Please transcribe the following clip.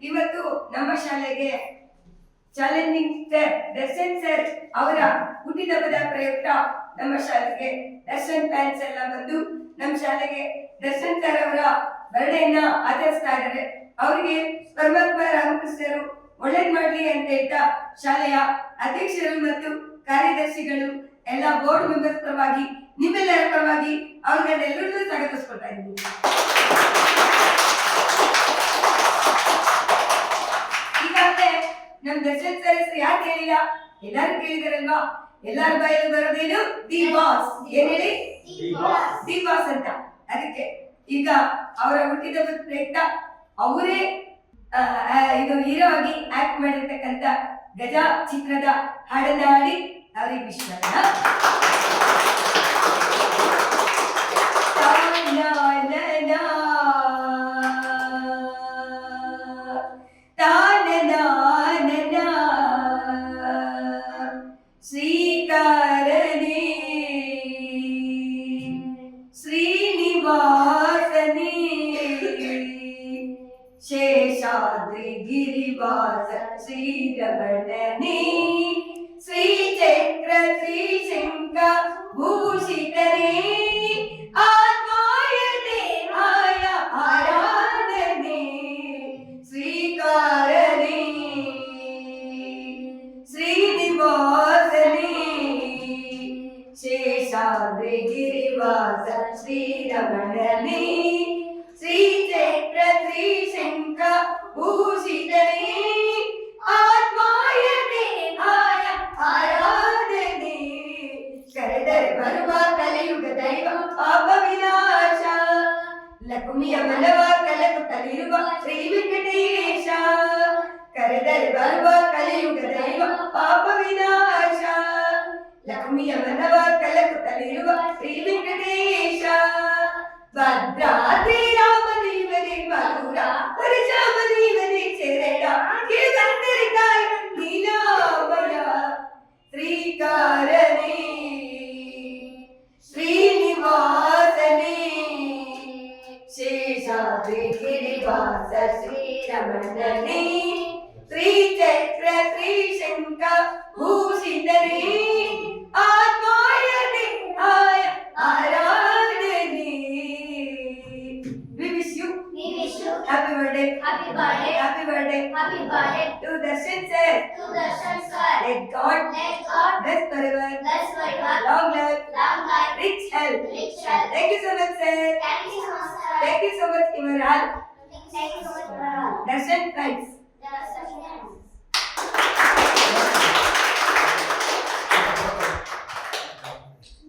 ಇವತ್ತು ನಮ್ಮ ಶಾಲೆಗೆ ಚಾಲೆಂಜಿಂಗ್ ಸ್ಟಾರ್ ದರ್ಶನ್ ಸರ್ ಅವರ ಹುಟ್ಟಿದಬ್ಬದ ಪ್ರಯುಕ್ತ ನಮ್ಮ ಶಾಲೆಗೆ ದರ್ಶನ್ ಫ್ಯಾನ್ಸ್ ಎಲ್ಲ ಬಂದು ನಮ್ಮ ಶಾಲೆಗೆ ದರ್ಶನ್ ಸರ್ ಅವರ ಬರ್ಡೇಯನ್ನ ಆಚರಿಸ್ತಾ ಇದ್ದಾರೆ. ಅವರಿಗೆ ಪರಮಾತ್ಮ ರಾಮಕೃಷ್ಣರು ಒಳ್ಳೇದ್ ಮಾಡ್ಲಿ ಅಂತ ಹೇಳ್ತಾ ಶಾಲೆಯ ಅಧ್ಯಕ್ಷರು ಮತ್ತು ಕಾರ್ಯದರ್ಶಿಗಳು ಎಲ್ಲ ಬೋರ್ಡ್ ಮೆಂಬರ್ಸ್ ಪರವಾಗಿ ನಿಮ್ಮೆಲ್ಲರ ಪರವಾಗಿ ಅವ್ರಿಗೆಲ್ಲರೂ ಸ್ವಾಗತಿಸ್ಕೊಳ್ತಾ ಇದ್ದೀವಿ. ಈಗಾಗಲೇ ನಮ್ ದರ್ಶನ್ ಸರ್ ಹೆಸರು ಯಾರು ಕೇಳಿಲ್ಲ, ಎಲ್ಲಾರು ಕೇಳಿದಾರಲ್ವಾ? ಎಲ್ಲಾರ ಬಾಯಲ್ಲಿ ಬರೋದೇನು ದಿ ಬಾಸ್. ಏನ್ ಹೇಳಿ? ದಿ ಬಾಸ್ ಅಂತ. ಅದಕ್ಕೆ ಈಗ ಅವರ ಹುಟ್ಟಿದ ಪ್ರಯುಕ್ತ ಅವರೇ ಇದು ಹೀರೋ ಆಗಿ ಆಕ್ಟ್ ಮಾಡಿರ್ತಕ್ಕಂಥ ಗಜ ಚಿತ್ರದ ಹಾಡನ್ನ ಹಾಡಿ ಅವರಿಗೆ ವಿಶ್ವಾಸ ಶ್ರೀಕಾರನೇ ಶ್ರೀನಿವಾಸನೇ ಶೇಷಾದ್ರಿ ಗಿರಿವಾಸ ಶ್ರೀರಮಣನೇ ಶ್ರೀಚಕ್ರ ಶ್ರೀಶಂಕ ಭೂಷಿತನೇ ಆತ್ಮಾಯ ದೇಹಾಯ ಆರಾಧನೆ ಶ್ರೀಕಾರನೇ ಶ್ರೀನಿವಾಸನೇ ಶೇಷಾದ್ರಿ ಗಿರಿವಾಸ ಶ್ರೀರಮಣನೇ ಶ್ರೀಚಕ್ರ ಶ್ರೀಶಂಕ ಭೂಷಿತನೇ ಆತ್ಮಾಯ ದೇಹಾಯ ಆರಾಧನೆ ಕರೆದರೆ ಬರುವ ಕಲಿಯುಗ ದೈವ ಪಾಪ ವಿನಾಶ ಲಕ್ಷ್ಮಿಯ ಮನವ ಕಲಕುತ್ತಲಿರುವ ಶ್ರೀ ವೆಂಕಟೇಶ ಕರೆದರೆ ಬರುವ ಕಲಿಯುಗ ದೈವ ಪಾಪ ವಿನಾಶ ಲಕ್ಷ್ಮಿಯ ಮನವ ಕಲಕುತ್ತಲಿರುವ ಶ್ರೀ ವೆಂಕಟೇಶ ಭದ್ರಾದ್ರಿ ರಾಮದೇವರೇ ಮಧುರ ಪರಿಚಾಮದೇವರೇ ಚೆರಡ ಕೇದಂಡರಿಕಾಯ ನೀಲಾಮಯ ಶ್ರೀಕಾರನೇ ಶ್ರೀನಿವಾಸನೇ ಶೇಷಾದ್ರಿ ಗಿರಿವಾಸ ಶ್ರೀರಮಣನೇ ಶ್ರೀಚಕ್ರ ಶ್ರೀಶಂಕ ಭೂಷಿತನೇ ಆತ್ಮಾಯ ದೇಹಾಯ ಆರಾಧನೆ. We wish you happy birthday. Happy birthday. Happy birthday. Happy birthday To Darshan sir. to Darshan sir. Let God Let God bless forever. bless forever. Long life. Long life. Rich health. Rich health. Thank you so much sir. Thank you so much, sir. Thank you so much Imran. Thank you so much, sir. Darshan friends.